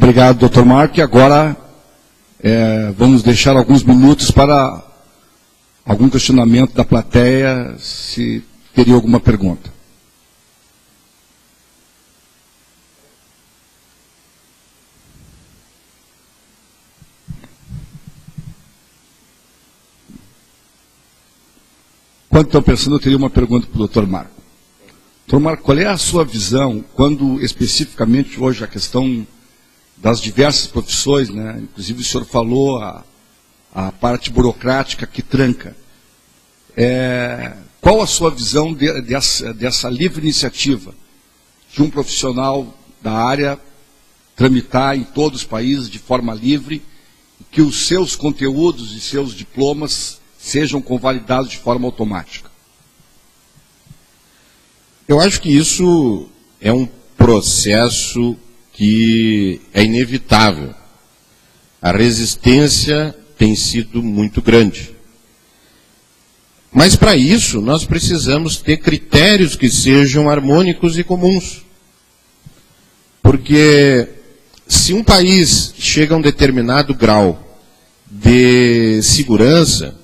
Obrigado, doutor Marco. E agora vamos deixar alguns minutos para algum questionamento da plateia, se teria alguma pergunta. Enquanto estão pensando, eu teria uma pergunta para o doutor Marco. Doutor Marco, qual é a sua visão, quando especificamente hoje a questão das diversas profissões, né? Inclusive o senhor falou a parte burocrática que tranca. Qual a sua visão dessa livre iniciativa de um profissional da área tramitar em todos os países de forma livre, que os seus conteúdos e seus diplomas sejam convalidados de forma automática? Eu acho que isso é um processo que é inevitável. A resistência tem sido muito grande. Mas para isso nós precisamos ter critérios que sejam harmônicos e comuns. Porque se um país chega a um determinado grau de segurança,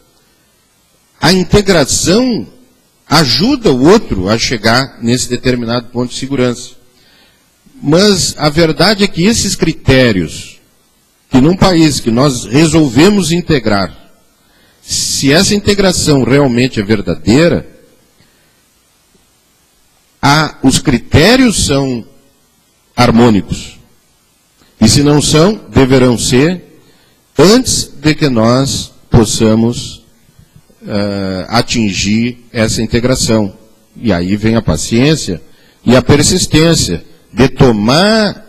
a integração ajuda o outro a chegar nesse determinado ponto de segurança. Mas a verdade é que esses critérios, que num país que nós resolvemos integrar, se essa integração realmente é verdadeira, os critérios são harmônicos. E se não são, deverão ser, antes de que nós possamos atingir essa integração. E aí vem a paciência e a persistência de tomar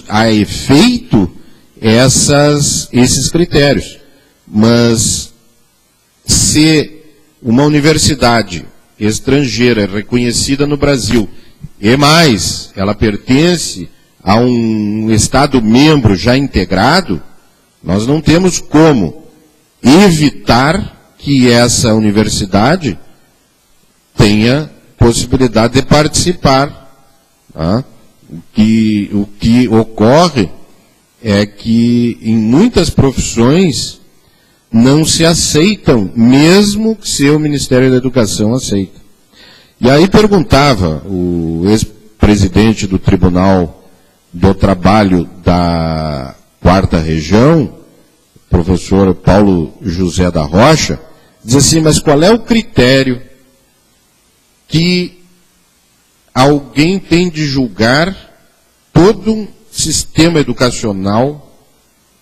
a efeito esses critérios. Mas se uma universidade estrangeira reconhecida no Brasil, e mais, ela pertence a um Estado membro já integrado, nós não temos como evitar que essa universidade tenha possibilidade de participar. Tá? O que ocorre é que em muitas profissões não se aceitam, mesmo que seu Ministério da Educação aceita. E aí perguntava o ex-presidente do Tribunal do Trabalho da 4ª Região, professor Paulo José da Rocha, diz assim, mas qual é o critério que alguém tem de julgar todo um sistema educacional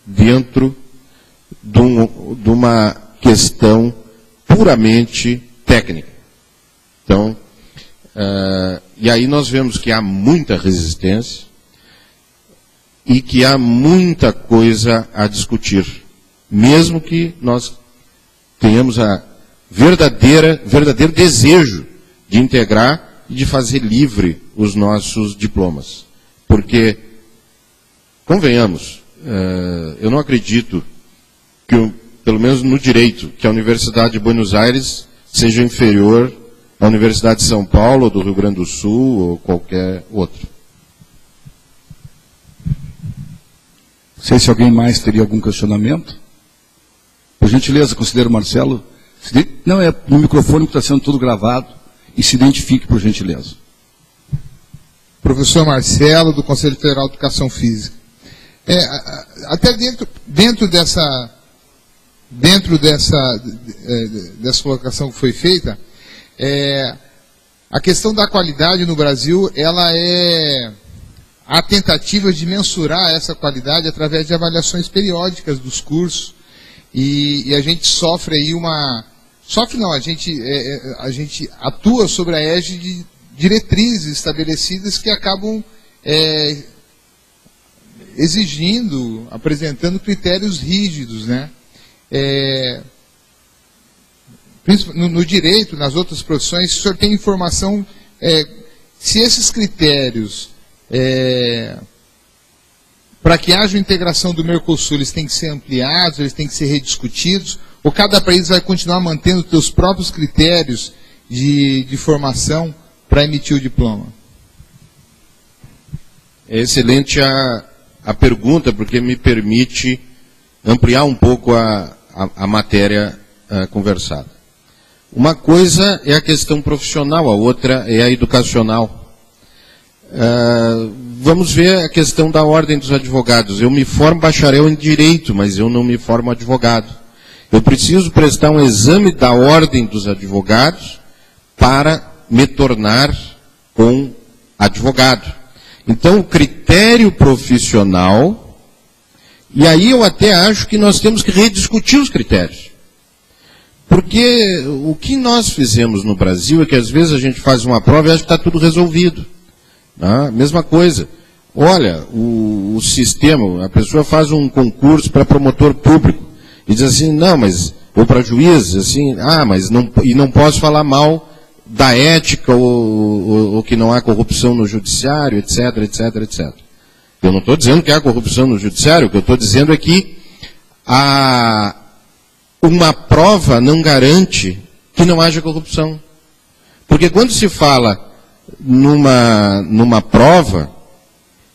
dentro de uma questão puramente técnica? Então, e aí nós vemos que há muita resistência e que há muita coisa a discutir, mesmo que nós tenhamos verdadeiro desejo de integrar e de fazer livre os nossos diplomas. Porque, convenhamos, eu não acredito que, pelo menos no direito, que a Universidade de Buenos Aires seja inferior à Universidade de São Paulo, ou do Rio Grande do Sul, ou qualquer outro. Não sei se alguém mais teria algum questionamento. Por gentileza, conselheiro Marcelo. Não, é no microfone que está sendo tudo gravado. E se identifique, por gentileza. Professor Marcelo, do Conselho Federal de Educação Física. Até dentro dessa colocação que foi feita, a questão da qualidade no Brasil, há tentativas de mensurar essa qualidade através de avaliações periódicas dos cursos, e a gente sofre aí a gente atua sobre a égide de diretrizes estabelecidas que acabam apresentando critérios rígidos, né? No direito, nas outras profissões, o senhor tem informação se esses critérios, para que haja integração do Mercosul, eles têm que ser ampliados, eles têm que ser rediscutidos, ou cada país vai continuar mantendo os seus próprios critérios de formação para emitir o diploma? É excelente a a pergunta, porque me permite ampliar um pouco a matéria conversada. Uma coisa é a questão profissional, a outra é a educacional. Vamos ver a questão da ordem dos advogados. Eu me formo bacharel em direito, mas eu não me formo advogado. Eu preciso prestar um exame da ordem dos advogados para me tornar um advogado. Então, o critério profissional, e aí eu até acho que nós temos que rediscutir os critérios. Porque o que nós fizemos no Brasil é que às vezes a gente faz uma prova e acha que está tudo resolvido. Tá? Mesma coisa. Olha, o sistema, a pessoa faz um concurso para promotor público e diz assim, não, mas, ou para juiz, assim, mas não posso falar mal da ética ou que não há corrupção no judiciário, etc, etc, etc. Eu não estou dizendo que há corrupção no judiciário, o que eu estou dizendo é que uma prova não garante que não haja corrupção. Porque quando se fala numa prova,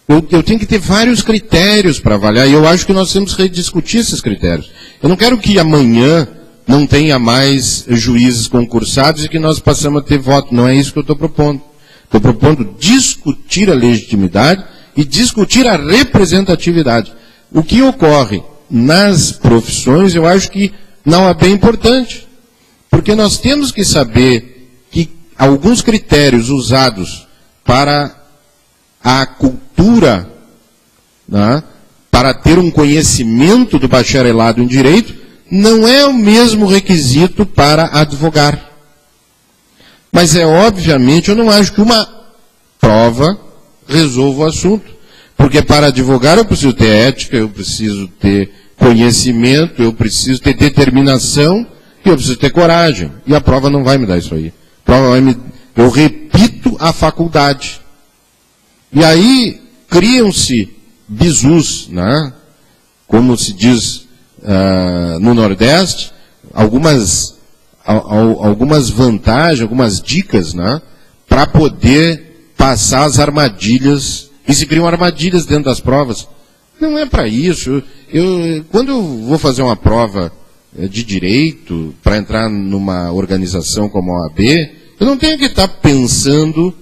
eu tenho que ter vários critérios para avaliar, e eu acho que nós temos que rediscutir esses critérios. Eu não quero que amanhã não tenha mais juízes concursados e que nós passamos a ter voto. Não é isso que eu estou propondo. Estou propondo discutir a legitimidade e discutir a representatividade. O que ocorre nas profissões, eu acho que não é bem importante. Porque nós temos que saber que alguns critérios usados para a cultura, né, para ter um conhecimento do bacharelado em direito, não é o mesmo requisito para advogar. Mas obviamente, eu não acho que uma prova resolva o assunto. Porque para advogar eu preciso ter ética, eu preciso ter conhecimento, eu preciso ter determinação e eu preciso ter coragem. E a prova não vai me dar isso aí. A prova vai eu repito a faculdade. E aí criam-se bizus, né? Como se diz no Nordeste, algumas vantagens, algumas dicas, né? Para poder passar as armadilhas. E se criam armadilhas dentro das provas. Não é para isso. Quando eu vou fazer uma prova de direito para entrar numa organização como a OAB, eu não tenho que estar pensando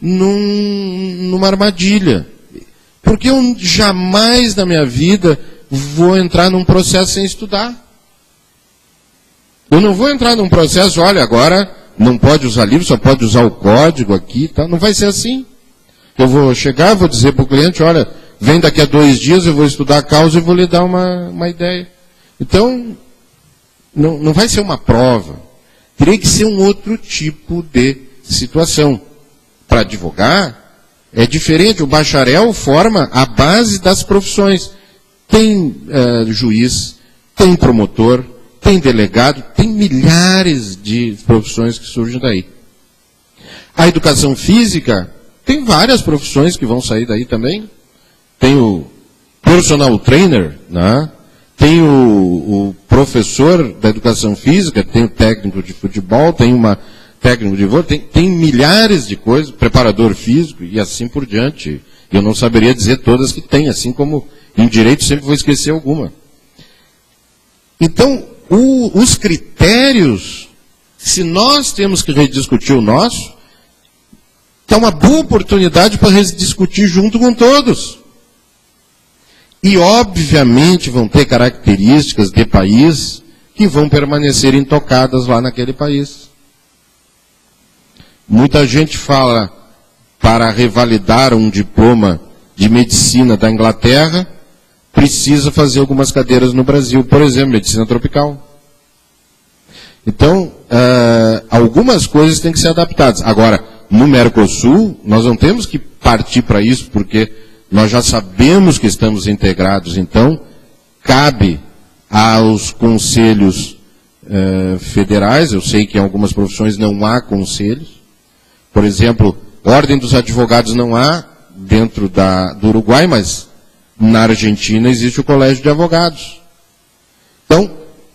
numa armadilha. Porque eu jamais na minha vida vou entrar num processo sem estudar. Eu não vou entrar num processo, olha, agora não pode usar livro, só pode usar o código aqui, tá? Não vai ser assim. Eu vou chegar, vou dizer para o cliente, olha, vem daqui a 2 dias, eu vou estudar a causa e vou lhe dar uma ideia. Então, não vai ser uma prova. Teria que ser um outro tipo de situação. Para advogar, é diferente. O bacharel forma a base das profissões. Tem juiz, tem promotor, tem delegado, tem milhares de profissões que surgem daí. A educação física, tem várias profissões que vão sair daí também. Tem o personal trainer, né? Tem o professor da educação física, tem o técnico de futebol, tem uma técnico de vôlei, tem milhares de coisas, preparador físico e assim por diante. Eu não saberia dizer todas que tem, assim como em direito sempre vou esquecer alguma. Então, os critérios, se nós temos que rediscutir o nosso, é uma boa oportunidade para rediscutir junto com todos. E, obviamente, vão ter características de país que vão permanecer intocadas lá naquele país. Muita gente fala, para revalidar um diploma de medicina da Inglaterra, precisa fazer algumas cadeiras no Brasil, por exemplo, medicina tropical. Então, algumas coisas têm que ser adaptadas. Agora, no Mercosul, nós não temos que partir para isso, porque nós já sabemos que estamos integrados, então, cabe aos conselhos federais, eu sei que em algumas profissões não há conselhos, por exemplo, Ordem dos Advogados não há dentro do Uruguai, mas na Argentina existe o Colégio de Advogados. Então,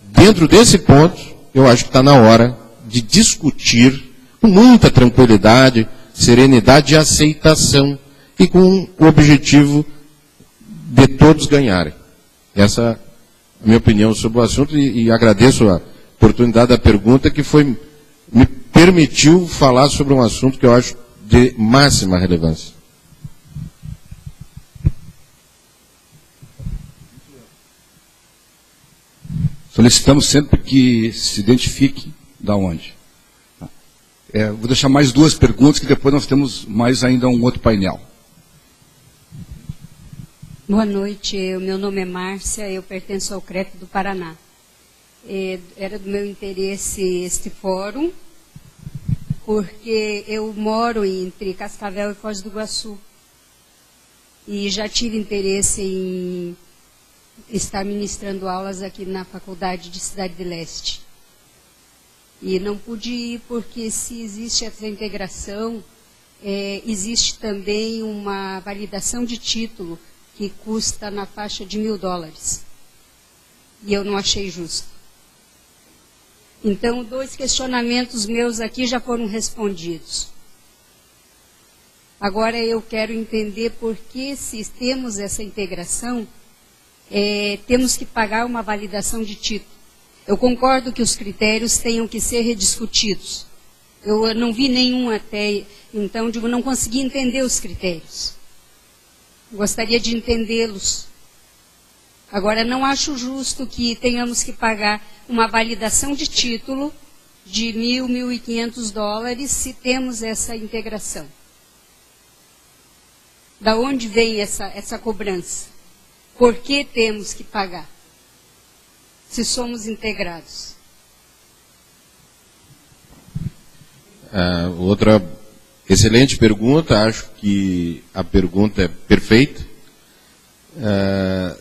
dentro desse ponto, eu acho que está na hora de discutir com muita tranquilidade, serenidade e aceitação, e com o objetivo de todos ganharem. Essa é a minha opinião sobre o assunto e agradeço a oportunidade da pergunta que me permitiu falar sobre um assunto que eu acho de máxima relevância. Solicitamos sempre que se identifique da onde. Vou deixar mais duas perguntas, que depois nós temos mais ainda um outro painel. Boa noite, meu nome é Márcia, eu pertenço ao CREP do Paraná. Era do meu interesse este fórum, porque eu moro entre Cascavel e Foz do Iguaçu. E já tive interesse em estar ministrando aulas aqui na Faculdade de Cidade de Leste. E não pude ir porque, se existe essa integração, existe também uma validação de título que custa na faixa de $1.000. E eu não achei justo. Então, 2 questionamentos meus aqui já foram respondidos. Agora eu quero entender por que, se temos essa integração, temos que pagar uma validação de título. Eu concordo que os critérios tenham que ser rediscutidos. Eu não vi nenhum até, então, não consegui entender os critérios. Gostaria de entendê-los. Agora, não acho justo que tenhamos que pagar uma validação de título de $1.000, $1.500 se temos essa integração. Da onde vem essa cobrança? Por que temos que pagar, se somos integrados? Outra excelente pergunta, acho que a pergunta é perfeita.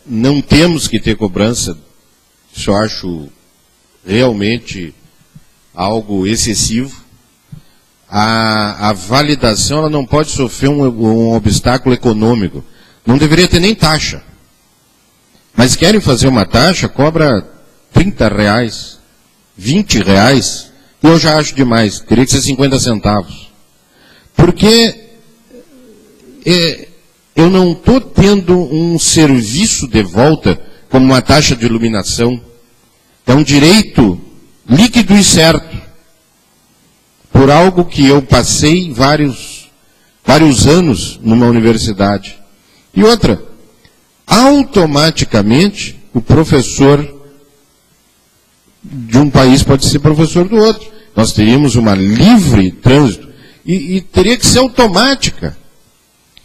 Não temos que ter cobrança, isso eu acho realmente algo excessivo. A validação ela não pode sofrer um obstáculo econômico. Não deveria ter nem taxa. Mas querem fazer uma taxa, cobra R$30, R$20, e eu já acho demais, teria que ser 50 centavos. Porque eu não estou tendo um serviço de volta como uma taxa de iluminação. É um direito líquido e certo, por algo que eu passei vários anos numa universidade. E outra, automaticamente o professor de um país pode ser professor do outro. Nós teríamos uma livre trânsito e teria que ser automática.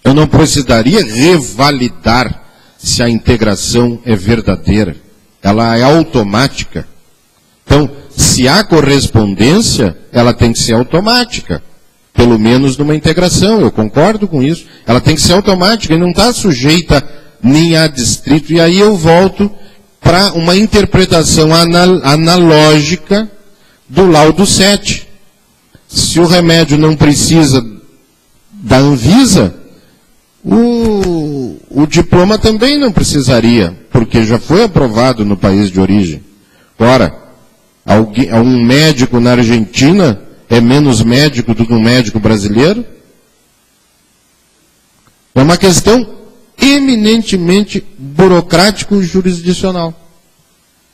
Eu não precisaria revalidar se a integração é verdadeira. Ela é automática. Então, se há correspondência, ela tem que ser automática. Pelo menos numa integração, eu concordo com isso. Ela tem que ser automática e não está sujeita nem a distrito. E aí eu volto para uma interpretação analógica do laudo 7. Se o remédio não precisa da Anvisa, o diploma também não precisaria, porque já foi aprovado no país de origem. Ora, um médico na Argentina é menos médico do que um médico brasileiro? É uma questão eminentemente burocrático-jurisdicional.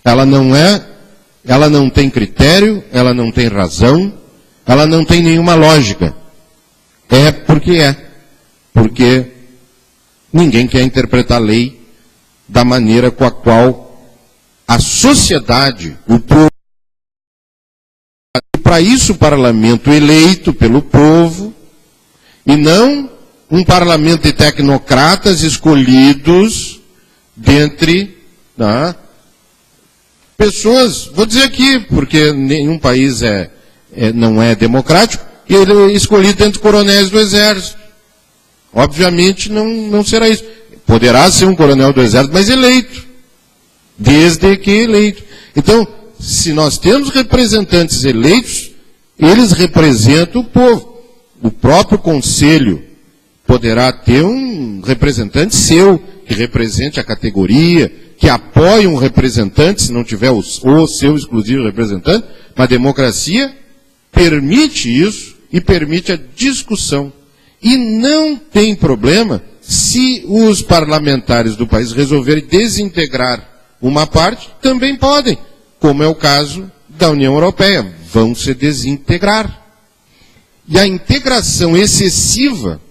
Ela não tem critério, ela não tem razão, ela não tem nenhuma lógica. É porque ninguém quer interpretar a lei da maneira com a qual a sociedade, o povo, para isso o parlamento eleito pelo povo, e não um parlamento de tecnocratas escolhidos dentre pessoas, vou dizer aqui, porque nenhum país não é democrático, e ele é escolhido dentre coronéis do exército. Obviamente não será isso. Poderá ser um coronel do exército, mas eleito. Desde que eleito. Então, se nós temos representantes eleitos, eles representam o povo. O próprio conselho poderá ter um representante seu, que represente a categoria, que apoie um representante, se não tiver o seu exclusivo representante, mas a democracia permite isso e permite a discussão. E não tem problema Se os parlamentares do país resolverem desintegrar uma parte, também podem, como é o caso da União Europeia, vão se desintegrar. E a integração excessiva,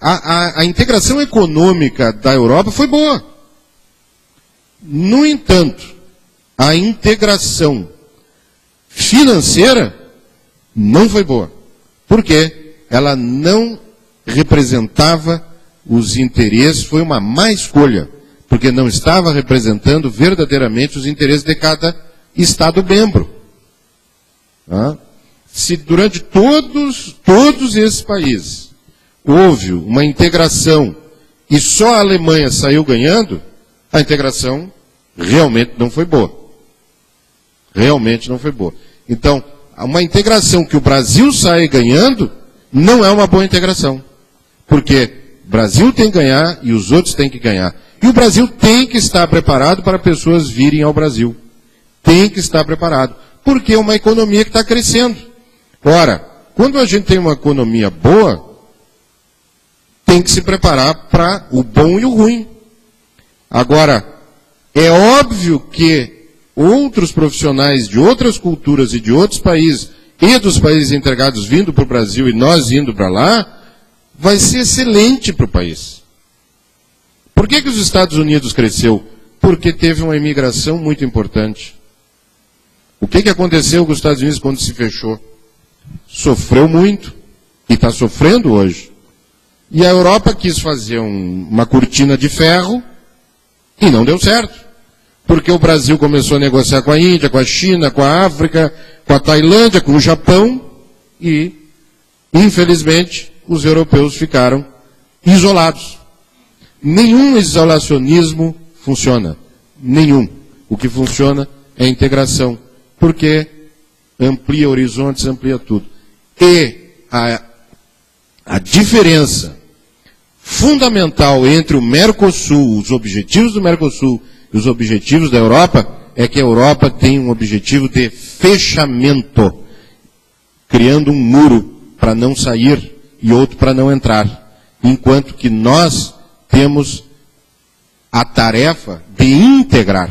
a integração econômica da Europa foi boa. No entanto, a integração financeira não foi boa. Por quê? Ela não representava os interesses, foi uma má escolha, porque não estava representando verdadeiramente os interesses de cada Estado membro. Se durante todos esses países houve uma integração e só a Alemanha saiu ganhando, a integração realmente não foi boa. Realmente não foi boa. Então, uma integração que o Brasil sai ganhando não é uma boa integração. Porque o Brasil tem que ganhar e os outros têm que ganhar. E o Brasil tem que estar preparado para pessoas virem ao Brasil. Tem que estar preparado. Porque é uma economia que está crescendo. Ora, quando a gente tem uma economia boa, tem que se preparar para o bom e o ruim. Agora, é óbvio que outros profissionais de outras culturas e de outros países, e dos países integrados vindo para o Brasil e nós indo para lá, vai ser excelente para o país. Por que os Estados Unidos cresceu? Porque teve uma imigração muito importante. O que aconteceu com os Estados Unidos quando se fechou? Sofreu muito. E está sofrendo hoje. E a Europa quis fazer uma cortina de ferro e não deu certo. Porque o Brasil começou a negociar com a Índia, com a China, com a África, com a Tailândia, com o Japão e, infelizmente, os europeus ficaram isolados. Nenhum isolacionismo funciona. Nenhum. O que funciona é a integração. Porque amplia horizontes, amplia tudo. E a diferença fundamental entre o Mercosul, os objetivos do Mercosul e os objetivos da Europa, é que a Europa tem um objetivo de fechamento, criando um muro para não sair e outro para não entrar. Enquanto que nós temos a tarefa de integrar,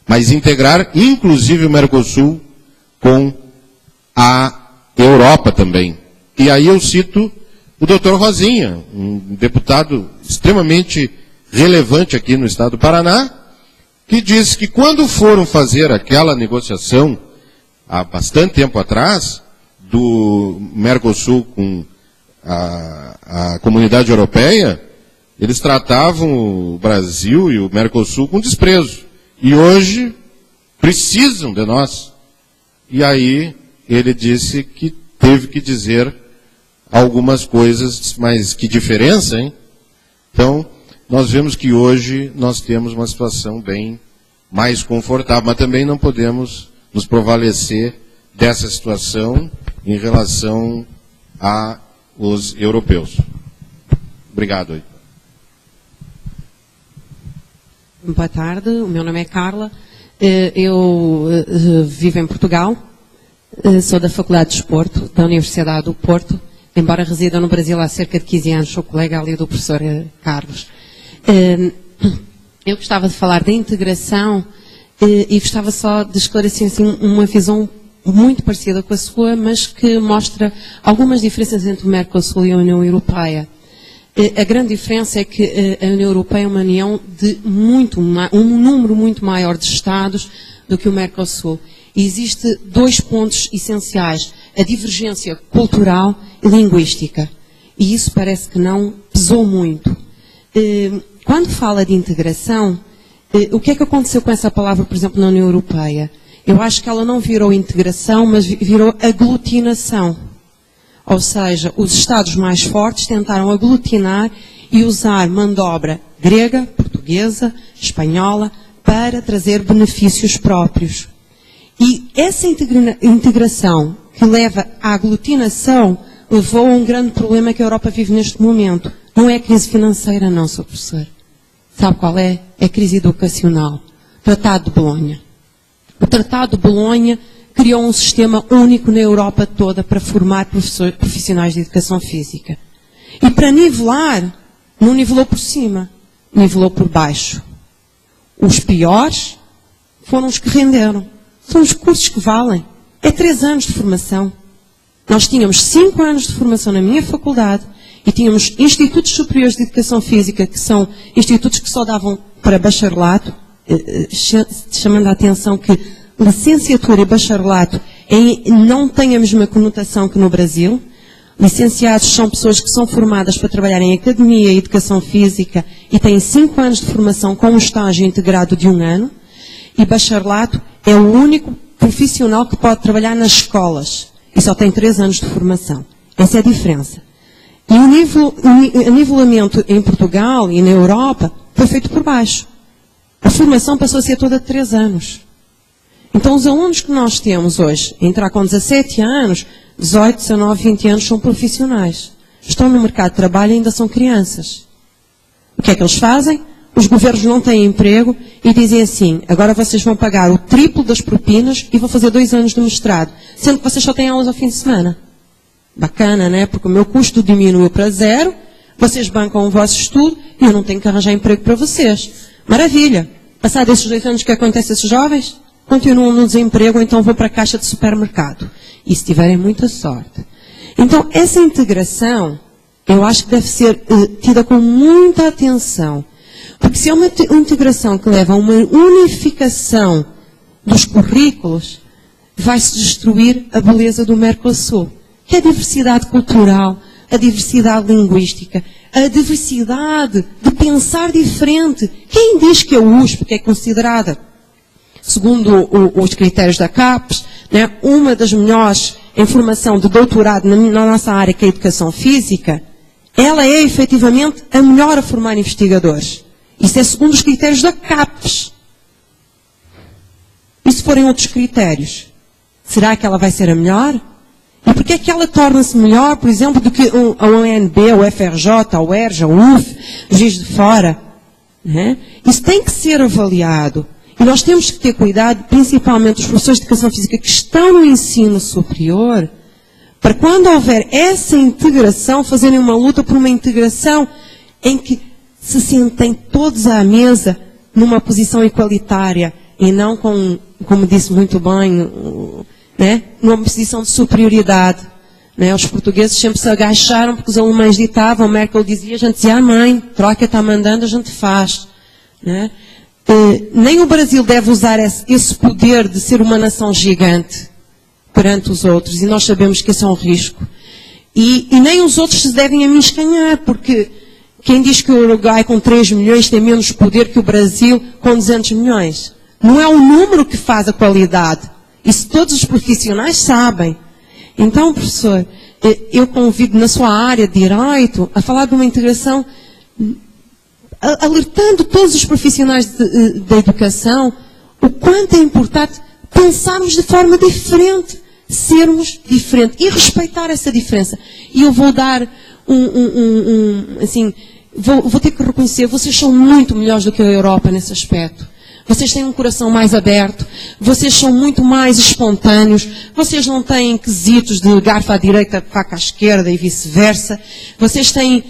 mas integrar inclusive o Mercosul com a Europa também. E aí eu cito o Dr. Rosinha, um deputado extremamente relevante aqui no estado do Paraná, que disse que quando foram fazer aquela negociação, há bastante tempo atrás, do Mercosul com a Comunidade Europeia, eles tratavam o Brasil e o Mercosul com desprezo. E hoje precisam de nós. E aí ele disse que teve que dizer algumas coisas, mas que diferença, hein? Então, nós vemos que hoje nós temos uma situação bem mais confortável, mas também não podemos nos prevalecer dessa situação em relação aos europeus. Obrigado. Boa tarde, o meu nome é Carla, eu vivo em Portugal, sou da Faculdade de Desporto, da Universidade do Porto, embora resida no Brasil há cerca de 15 anos, sou colega ali do professor Carlos. Eu gostava de falar da integração e gostava só de esclarecer assim, uma visão muito parecida com a sua, mas que mostra algumas diferenças entre o Mercosul e a União Europeia. A grande diferença é que a União Europeia é uma união de um número muito maior de Estados do que o Mercosul. E existe dois pontos essenciais, a divergência cultural e linguística. E isso parece que não pesou muito. Quando fala de integração, o que é que aconteceu com essa palavra, por exemplo, na União Europeia? Eu acho que ela não virou integração, mas virou aglutinação. Ou seja, os Estados mais fortes tentaram aglutinar e usar mão de obra grega, portuguesa, espanhola, para trazer benefícios próprios. E essa integração que leva à aglutinação levou a um grande problema que a Europa vive neste momento. Não é a crise financeira, não, Sr. Professor. Sabe qual é? É a crise educacional. Tratado de Bolonha. O Tratado de Bolonha criou um sistema único na Europa toda para formar profissionais de educação física. E para nivelar não nivelou por cima, nivelou por baixo. Os piores foram os que renderam. São os cursos que valem. É 3 anos de formação. Nós tínhamos 5 anos de formação na minha faculdade e tínhamos institutos superiores de educação física, que são institutos que só davam para bacharelato, chamando a atenção que licenciatura e bacharelato não têm a mesma conotação que no Brasil. Licenciados são pessoas que são formadas para trabalhar em academia e educação física e têm 5 anos de formação com um estágio integrado de 1 ano. E bacharelato é o único profissional que pode trabalhar nas escolas e só tem 3 anos de formação. Essa é a diferença. E o nivelamento em Portugal e na Europa foi feito por baixo. A formação passou a ser toda de 3 anos. Então, os alunos que nós temos hoje, entrar com 17 anos, 18, 19, 20 anos, são profissionais. Estão no mercado de trabalho e ainda são crianças. O que é que eles fazem? Os governos não têm emprego e dizem assim, agora vocês vão pagar o triplo das propinas e vão fazer 2 anos de mestrado, sendo que vocês só têm aulas ao fim de semana. Bacana, né? Porque o meu custo diminuiu para 0, vocês bancam o vosso estudo e eu não tenho que arranjar emprego para vocês. Maravilha! Passados esses 2 anos, o que acontece a esses jovens? Continuam no desemprego ou então vão para a caixa de supermercado. E se tiverem muita sorte. Então, essa integração, eu acho que deve ser tida com muita atenção. Porque se é uma integração que leva a uma unificação dos currículos, vai-se destruir a beleza do Mercosul. Que é a diversidade cultural, a diversidade linguística, a diversidade de pensar diferente. Quem diz que a USP, que é considerada, segundo os critérios da CAPES, né, uma das melhores em formação de doutorado na nossa área, que é a educação física, ela é efetivamente a melhor a formar investigadores. Isso é segundo os critérios da CAPES. E se forem outros critérios, será que ela vai ser a melhor? E porquê é que ela torna-se melhor, por exemplo, do que a UNB, o FRJ, a UERJ, a UF, Juiz de Fora? Né? Isso tem que ser avaliado. E nós temos que ter cuidado, principalmente os professores de educação física que estão no ensino superior, para quando houver essa integração, fazerem uma luta por uma integração em que se sentem todos à mesa numa posição igualitária e não com, como disse muito bem, né, numa posição de superioridade. Né? Os portugueses sempre se agacharam porque os alemães ditavam, Merkel dizia, a gente dizia, mãe, troca está mandando, a gente faz. Né? Nem o Brasil deve usar esse poder de ser uma nação gigante perante os outros, e nós sabemos que esse é um risco. E nem os outros se devem amiscanhar, porque quem diz que o Uruguai com 3 milhões tem menos poder que o Brasil com 200 milhões? Não é o número que faz a qualidade. Isso todos os profissionais sabem. Então, professor, eu convido na sua área de direito a falar de uma integração alertando todos os profissionais da educação o quanto é importante pensarmos de forma diferente, sermos diferentes e respeitar essa diferença. E eu vou dar assim, vou ter que reconhecer, vocês são muito melhores do que a Europa nesse aspecto. Vocês têm um coração mais aberto, vocês são muito mais espontâneos, vocês não têm quesitos de garfo à direita, faca à esquerda e vice-versa. Vocês têm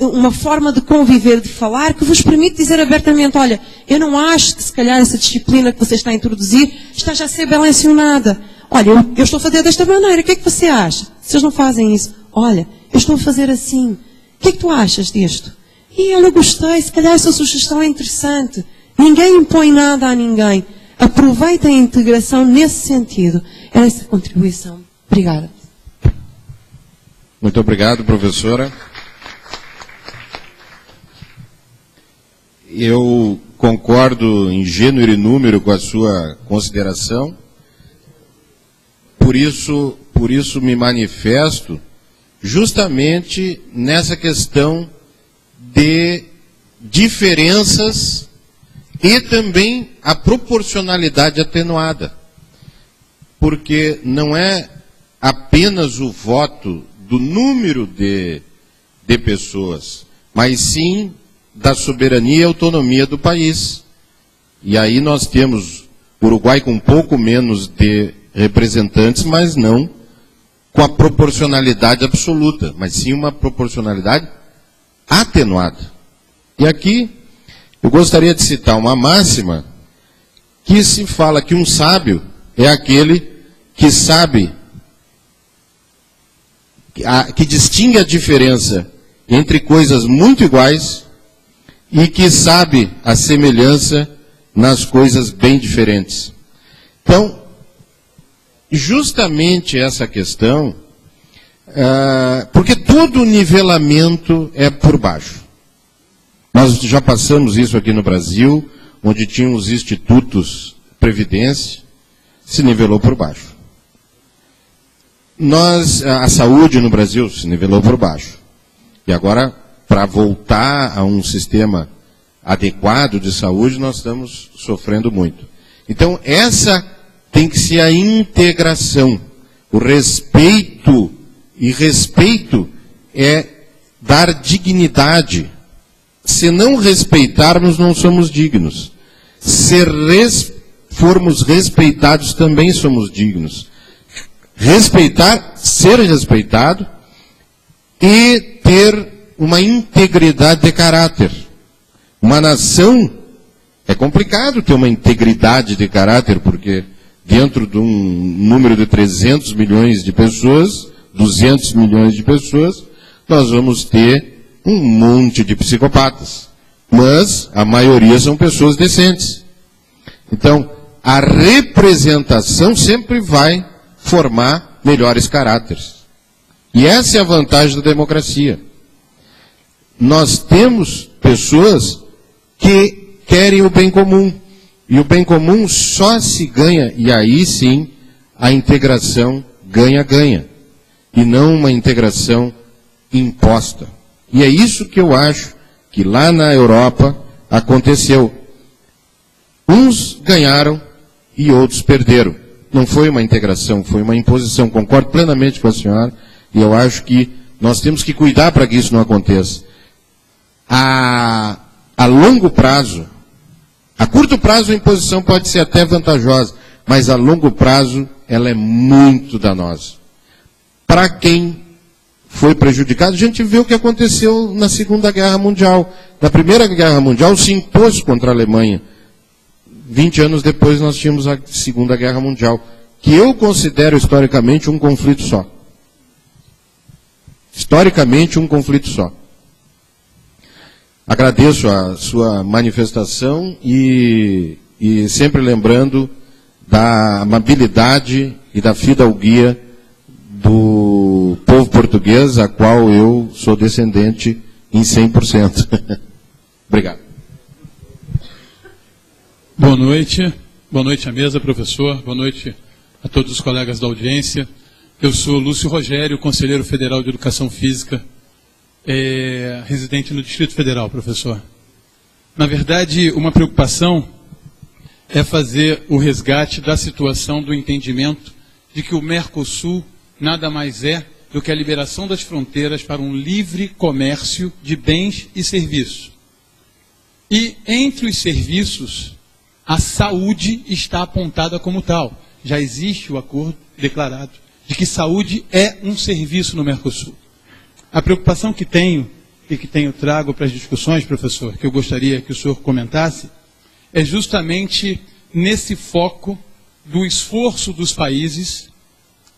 uma forma de conviver, de falar, que vos permite dizer abertamente, olha, eu não acho que se calhar essa disciplina que você está a introduzir está já a ser bem lecionada. Olha, eu estou a fazer desta maneira, o que é que você acha? Vocês não fazem isso. Olha, eu estou a fazer assim. O que é que tu achas disto? E eu gostei, se calhar essa sugestão é interessante. Ninguém impõe nada a ninguém. Aproveitem a integração nesse sentido. Era essa contribuição. Obrigada. Muito obrigado, professora. Eu concordo em gênero e número com a sua consideração. Por isso me manifesto justamente nessa questão de diferenças e também a proporcionalidade atenuada. Porque não é apenas o voto do número de pessoas, mas sim da soberania e autonomia do país. E aí nós temos Uruguai com um pouco menos de representantes, mas não com a proporcionalidade absoluta, mas sim uma proporcionalidade atenuada. E aqui eu gostaria de citar uma máxima que se fala que um sábio é aquele que sabe, que distingue a diferença entre coisas muito iguais e que sabe a semelhança nas coisas bem diferentes. Então, justamente essa questão, porque todo nivelamento é por baixo. Nós já passamos isso aqui no Brasil, onde tinham os institutos Previdência, se nivelou por baixo. A saúde no Brasil se nivelou por baixo. E agora, para voltar a um sistema adequado de saúde, nós estamos sofrendo muito. Então, essa tem que ser a integração, o respeito. E respeito é dar dignidade. Se não respeitarmos, não somos dignos. Se formos respeitados, também somos dignos. Respeitar, ser respeitado e ter uma integridade de caráter. Uma nação, é complicado ter uma integridade de caráter, porque dentro de um número de 300 milhões de pessoas, 200 milhões de pessoas, nós vamos ter um monte de psicopatas. Mas a maioria são pessoas decentes. Então, a representação sempre vai formar melhores caráteres. E essa é a vantagem da democracia. Nós temos pessoas que querem o bem comum. E o bem comum só se ganha, e aí sim, a integração ganha-ganha. E não uma integração imposta. E é isso que eu acho que lá na Europa aconteceu. Uns ganharam e outros perderam. Não foi uma integração, foi uma imposição. Concordo plenamente com a senhora, e eu acho que nós temos que cuidar para que isso não aconteça. A longo prazo, a curto prazo a imposição pode ser até vantajosa, mas a longo prazo ela é muito danosa. Para quem foi prejudicado, a gente vê o que aconteceu na Segunda Guerra Mundial. Na Primeira Guerra Mundial se impôs contra a Alemanha. 20 anos depois nós tínhamos a Segunda Guerra Mundial, que eu considero historicamente um conflito só. Historicamente um conflito só. Agradeço a sua manifestação e sempre lembrando da amabilidade e da fidalguia do povo português, a qual eu sou descendente em 100%. Obrigado. Boa noite à mesa, professor, boa noite a todos os colegas da audiência. Eu sou Lúcio Rogério, conselheiro federal de Educação Física, residente no Distrito Federal, professor. Na verdade, uma preocupação é fazer o resgate da situação do entendimento de que o Mercosul nada mais é do que a liberação das fronteiras para um livre comércio de bens e serviços. E entre os serviços, a saúde está apontada como tal. Já existe o acordo declarado de que saúde é um serviço no Mercosul. A preocupação que tenho e que trago para as discussões, professor, que eu gostaria que o senhor comentasse, é justamente nesse foco do esforço dos países,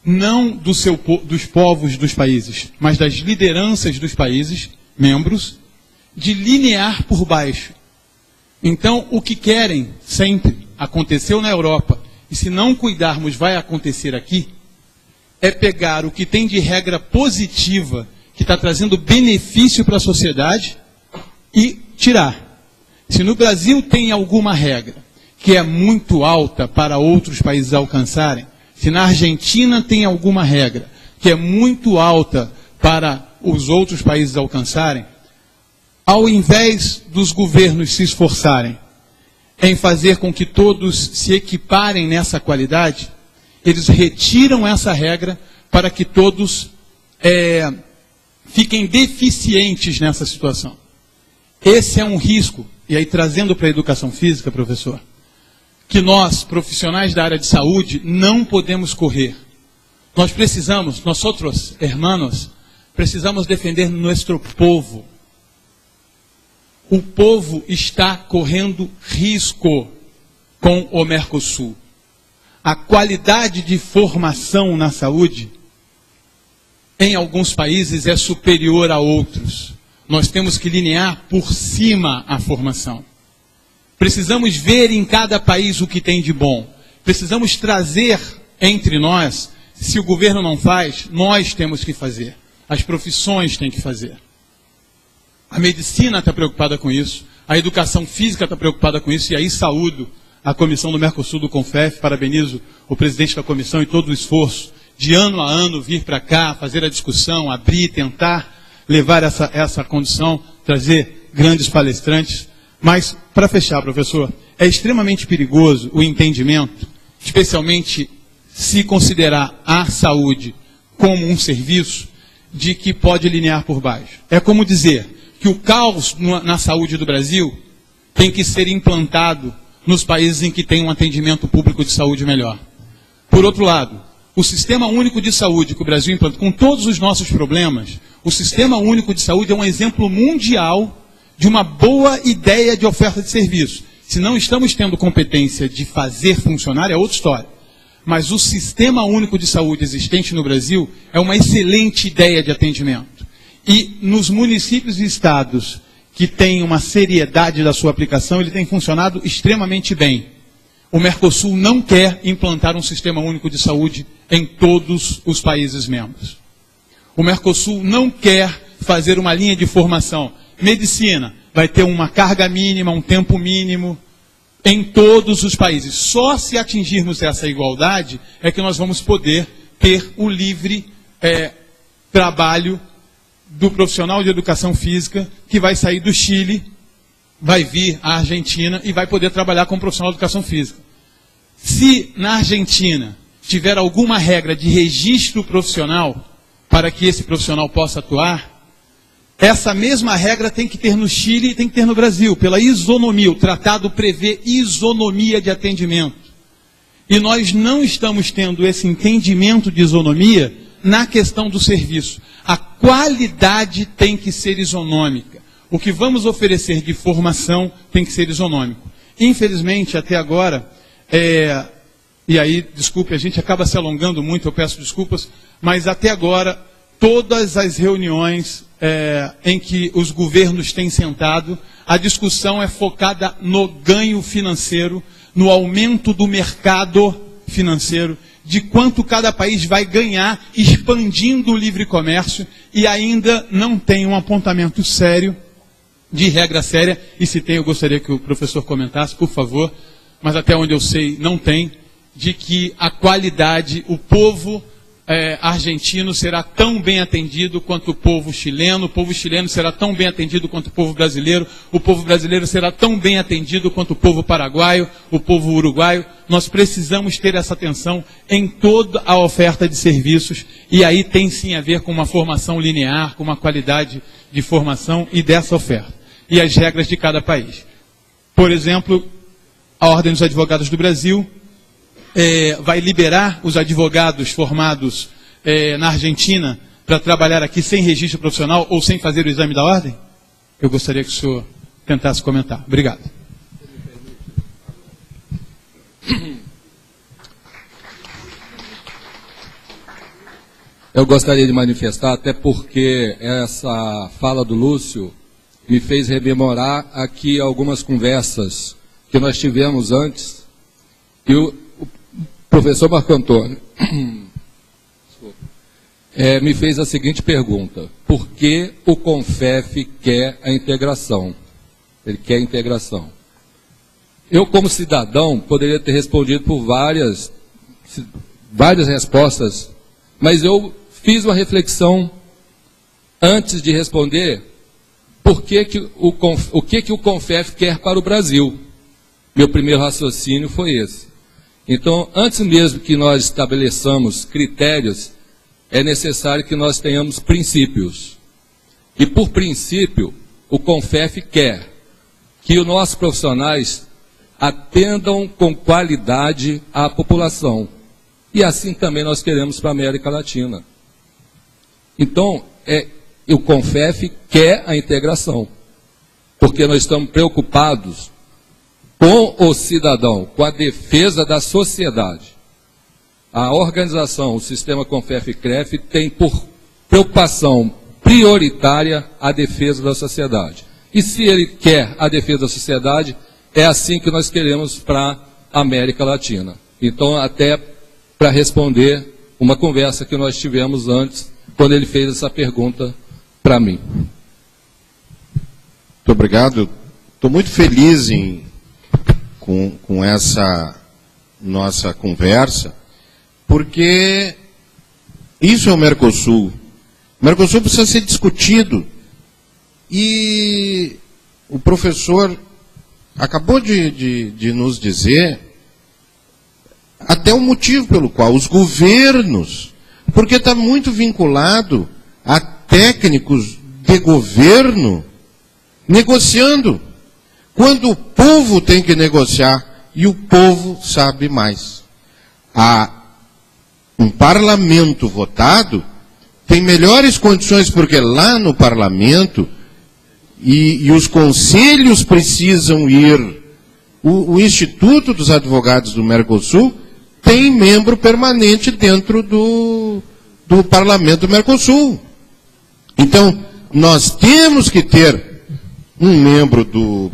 não dos povos dos países, mas das lideranças dos países, membros, de linear por baixo. Então, o que querem sempre, aconteceu na Europa, e se não cuidarmos vai acontecer aqui, é pegar o que tem de regra positiva, que está trazendo benefício para a sociedade, e tirar. Se no Brasil tem alguma regra que é muito alta para outros países alcançarem, se na Argentina tem alguma regra que é muito alta para os outros países alcançarem, ao invés dos governos se esforçarem em fazer com que todos se equiparem nessa qualidade, eles retiram essa regra para que todos fiquem deficientes nessa situação. Esse é um risco, e aí trazendo para a educação física, professor, que nós, profissionais da área de saúde, não podemos correr. Nós precisamos, nós outros hermanos, precisamos defender nosso povo. o povo está correndo risco com o Mercosul. A qualidade de formação na saúde, em alguns países, é superior a outros. Nós temos que linear por cima a formação. Precisamos ver em cada país o que tem de bom. Precisamos trazer entre nós, se o governo não faz, nós temos que fazer. As profissões têm que fazer. A medicina está preocupada com isso, a educação física está preocupada com isso, e aí saúdo a comissão do Mercosul do CONFEF, parabenizo o presidente da comissão e todo o esforço de ano a ano vir para cá, fazer a discussão, abrir, tentar levar essa condição, trazer grandes palestrantes. Mas, para fechar, professor, é extremamente perigoso o entendimento, especialmente se considerar a saúde como um serviço, de que pode linear por baixo. É como dizer que o caos na saúde do Brasil tem que ser implantado nos países em que tem um atendimento público de saúde melhor. Por outro lado, o Sistema Único de Saúde que o Brasil implanta, com todos os nossos problemas, o Sistema Único de Saúde é um exemplo mundial de uma boa ideia de oferta de serviço. Se não estamos tendo competência de fazer funcionar, é outra história. Mas o Sistema Único de Saúde existente no Brasil é uma excelente ideia de atendimento. E nos municípios e estados que têm uma seriedade da sua aplicação, ele tem funcionado extremamente bem. O Mercosul não quer implantar um Sistema Único de Saúde em todos os países membros. O Mercosul não quer fazer uma linha de formação. Medicina vai ter uma carga mínima, um tempo mínimo, em todos os países. Só se atingirmos essa igualdade é que nós vamos poder ter o livre trabalho do profissional de educação física que vai sair do Chile, vai vir à Argentina e vai poder trabalhar como profissional de educação física. Se na Argentina tiver alguma regra de registro profissional para que esse profissional possa atuar, essa mesma regra tem que ter no Chile e tem que ter no Brasil, pela isonomia. O tratado prevê isonomia de atendimento. E nós não estamos tendo esse entendimento de isonomia na questão do serviço. A qualidade tem que ser isonômica. O que vamos oferecer de formação tem que ser isonômico. Infelizmente, até agora, e aí, desculpe, a gente acaba se alongando muito, eu peço desculpas, mas até agora, todas as reuniões em que os governos têm sentado, a discussão é focada no ganho financeiro, no aumento do mercado financeiro, de quanto cada país vai ganhar expandindo o livre comércio, e ainda não tem um apontamento sério, de regra séria, e se tem, eu gostaria que o professor comentasse, por favor, mas até onde eu sei, não tem, de que a qualidade, o povo argentino será tão bem atendido quanto o povo chileno será tão bem atendido quanto o povo brasileiro será tão bem atendido quanto o povo paraguaio, o povo uruguaio. Nós precisamos ter essa atenção em toda a oferta de serviços, e aí tem sim a ver com uma formação linear, com uma qualidade de formação e dessa oferta, e as regras de cada país. Por exemplo, a Ordem dos Advogados do Brasil vai liberar os advogados formados na Argentina para trabalhar aqui sem registro profissional ou sem fazer o exame da ordem? Eu gostaria que o senhor tentasse comentar. Obrigado. Eu gostaria de manifestar, até porque essa fala do Lúcio me fez rememorar aqui algumas conversas que nós tivemos antes, e o professor Marco Antônio me fez a seguinte pergunta: por que o CONFEF quer a integração? Ele quer a integração. Eu, como cidadão, poderia ter respondido por várias respostas, mas eu fiz uma reflexão antes de responder o que o CONFEF quer para o Brasil. Meu primeiro raciocínio foi esse. Então, antes mesmo que nós estabeleçamos critérios, é necessário que nós tenhamos princípios. E, por princípio, o CONFEF quer que os nossos profissionais atendam com qualidade à população. E assim também nós queremos para a América Latina. Então, o CONFEF quer a integração. porque nós estamos preocupados com o cidadão, com a defesa da sociedade. A organização, o sistema CONFEF-CREF, tem por preocupação prioritária a defesa da sociedade. E se ele quer a defesa da sociedade, é assim que nós queremos para a América Latina. Então, até para responder uma conversa que nós tivemos antes, quando ele fez essa pergunta para mim. Muito obrigado. Estou muito feliz com essa nossa conversa, porque isso é o Mercosul. O Mercosul precisa ser discutido. E o professor acabou de nos dizer até o motivo pelo qual os governos, porque está muito vinculado a técnicos de governo negociando, quando o povo tem que negociar, e o povo sabe mais. Um parlamento votado tem melhores condições, porque lá no parlamento, e os conselhos precisam ir, o Instituto dos Advogados do Mercosul tem membro permanente dentro do parlamento do Mercosul. Então, nós temos que ter um membro do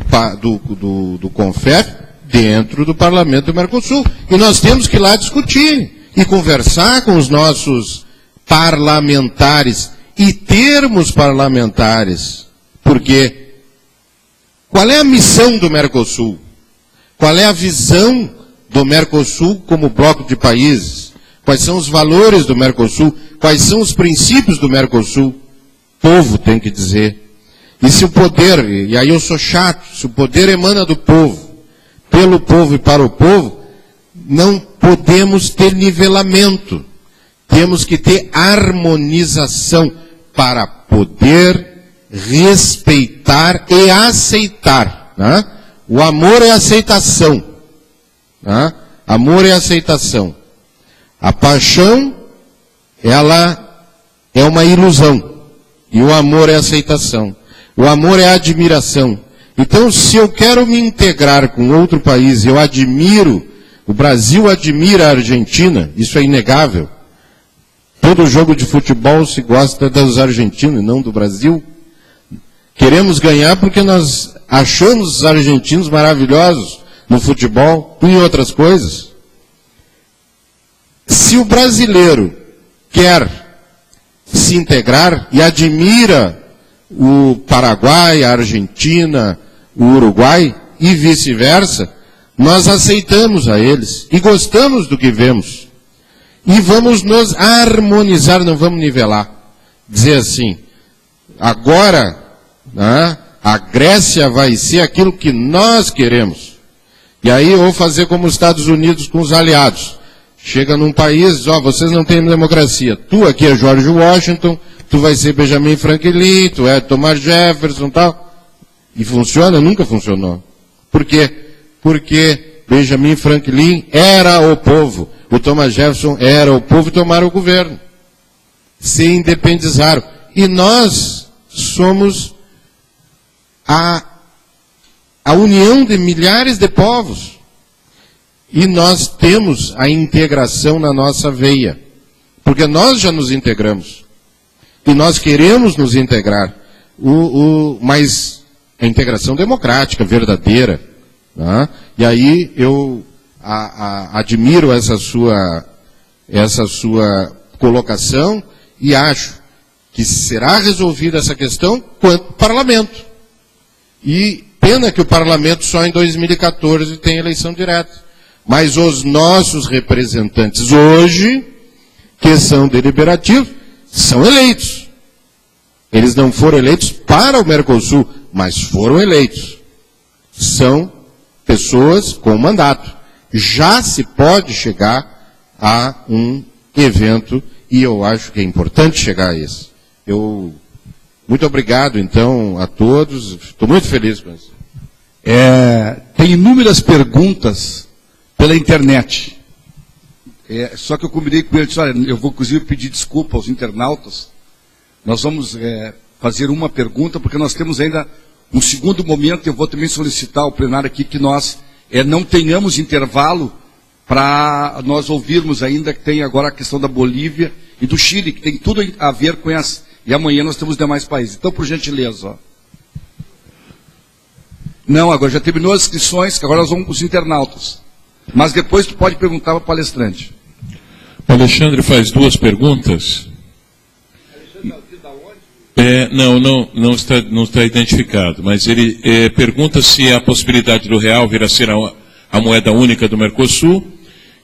CONFEF dentro do parlamento do Mercosul. E nós temos que ir lá discutir e conversar com os nossos parlamentares e termos parlamentares. Porque qual é a missão do Mercosul? Qual é a visão do Mercosul como bloco de países? Quais são os valores do Mercosul? Quais são os princípios do Mercosul? O povo tem que dizer. E se o poder, e aí eu sou chato, se o poder emana do povo, pelo povo e para o povo, não podemos ter nivelamento. Temos que ter harmonização para poder respeitar e aceitar. Né? O amor é aceitação. Né? Amor é aceitação. A paixão, ela é uma ilusão. E o amor é aceitação. O amor é admiração. Então, se eu quero me integrar com outro país, eu admiro, o Brasil admira a Argentina, isso é inegável. Todo jogo de futebol se gosta dos argentinos, não do Brasil. Queremos ganhar porque nós achamos os argentinos maravilhosos no futebol e em outras coisas. Se o brasileiro quer se integrar e admira o Paraguai, a Argentina, o Uruguai e vice-versa, nós aceitamos a eles e gostamos do que vemos. E vamos nos harmonizar, não vamos nivelar. Dizer assim, agora, né, a Grécia vai ser aquilo que nós queremos. E aí eu vou fazer como os Estados Unidos com os aliados. Chega num país, diz, ó, vocês não têm democracia. Tu aqui é George Washington, tu vai ser Benjamin Franklin, tu é Thomas Jefferson e tal. E funciona? Nunca funcionou. Por quê? Porque Benjamin Franklin era o povo. O Thomas Jefferson era o povo e tomaram o governo. Se independizaram. E nós somos a união de milhares de povos. E nós temos a integração na nossa veia. Porque nós já nos integramos. E nós queremos nos integrar. Mas a integração democrática, verdadeira. Né? E aí eu admiro essa sua colocação e acho que será resolvida essa questão quanto parlamento. E pena que o parlamento só em 2014 tem eleição direta. Mas os nossos representantes hoje, que são deliberativos, são eleitos. Eles não foram eleitos para o Mercosul, mas foram eleitos. São pessoas com mandato. Já se pode chegar a um evento, e eu acho que é importante chegar a esse. Muito obrigado, então, a todos. Estou muito feliz com isso. Tem inúmeras perguntas pela internet. Só que eu combinei com ele, disse, olha, eu vou inclusive pedir desculpa aos internautas. Nós vamos fazer uma pergunta, porque nós temos ainda Um segundo momento, eu vou também solicitar ao plenário aqui que nós não tenhamos intervalo para nós ouvirmos ainda que tem agora a questão da Bolívia e do Chile, que tem tudo a ver com essa. E amanhã nós temos demais países. Então, por gentileza. Ó. Não, agora já terminou as inscrições, que agora nós vamos para os internautas. Mas depois tu pode perguntar para o palestrante. O Alexandre faz duas perguntas. Não está identificado, mas ele pergunta se há a possibilidade do real vir a ser a moeda única do Mercosul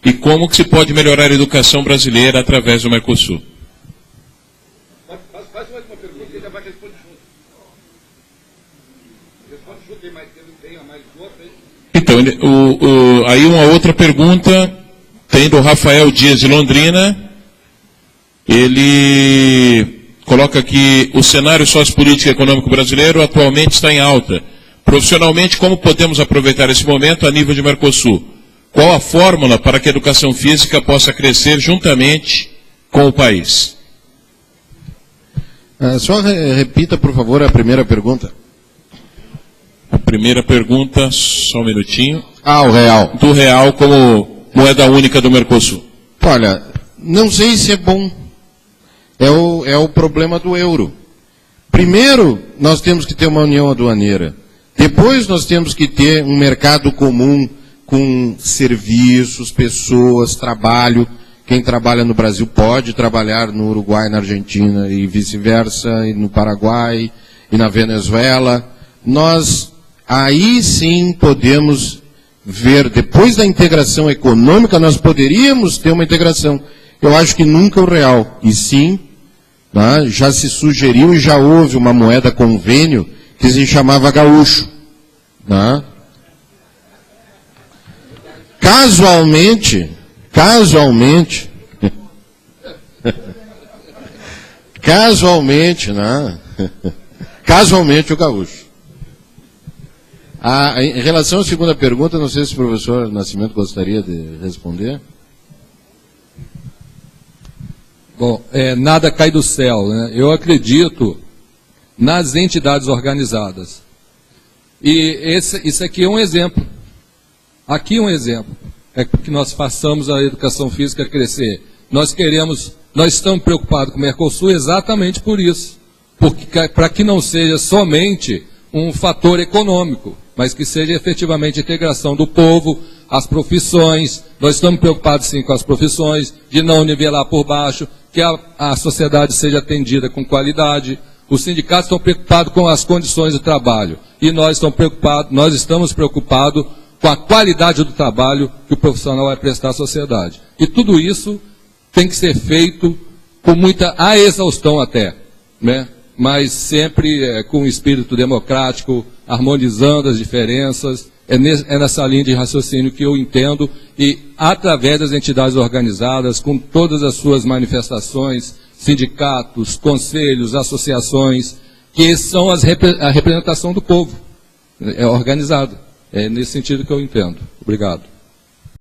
e como que se pode melhorar a educação brasileira através do Mercosul. Faz mais uma pergunta e ele já vai responder junto. Responde junto, tem mais tempo, tem a mais outra aí. Então, aí uma outra pergunta tem do Rafael Dias de Londrina. Ele coloca aqui: o cenário sociopolítico e econômico brasileiro atualmente está em alta. Profissionalmente, como podemos aproveitar esse momento a nível de Mercosul? Qual a fórmula para que a educação física possa crescer juntamente com o país? Só repita, por favor, a primeira pergunta. A primeira pergunta, só um minutinho. O real. Do real como moeda única do Mercosul. Olha, não sei se é bom. É o problema do euro. Primeiro, nós temos que ter uma união aduaneira. Depois, nós temos que ter um mercado comum com serviços, pessoas, trabalho. Quem trabalha no Brasil pode trabalhar no Uruguai, na Argentina e vice-versa, e no Paraguai e na Venezuela. Nós, aí sim, podemos ver, depois da integração econômica, nós poderíamos ter uma integração. Eu acho que nunca o real. E sim, né, já se sugeriu e já houve uma moeda convênio que se chamava gaúcho. Né? Casualmente, né? Casualmente o gaúcho. Em relação à segunda pergunta, não sei se o professor Nascimento gostaria de responder. Bom, nada cai do céu, né? Eu acredito nas entidades organizadas. E isso aqui é um exemplo. Aqui um exemplo. É que nós façamos a educação física crescer. Nós estamos preocupados com o Mercosul exatamente por isso. Para que não seja somente um fator econômico, mas que seja efetivamente a integração do povo, as profissões. Nós estamos preocupados sim com as profissões, de não nivelar por baixo, que a sociedade seja atendida com qualidade. Os sindicatos estão preocupados com as condições de trabalho. E nós estamos preocupados com a qualidade do trabalho que o profissional vai prestar à sociedade. E tudo isso tem que ser feito com muita exaustão até, né? Mas sempre com um espírito democrático, harmonizando as diferenças. É nessa linha de raciocínio que eu entendo, e através das entidades organizadas, com todas as suas manifestações, sindicatos, conselhos, associações, que são a representação do povo, organizado. É nesse sentido que eu entendo. Obrigado.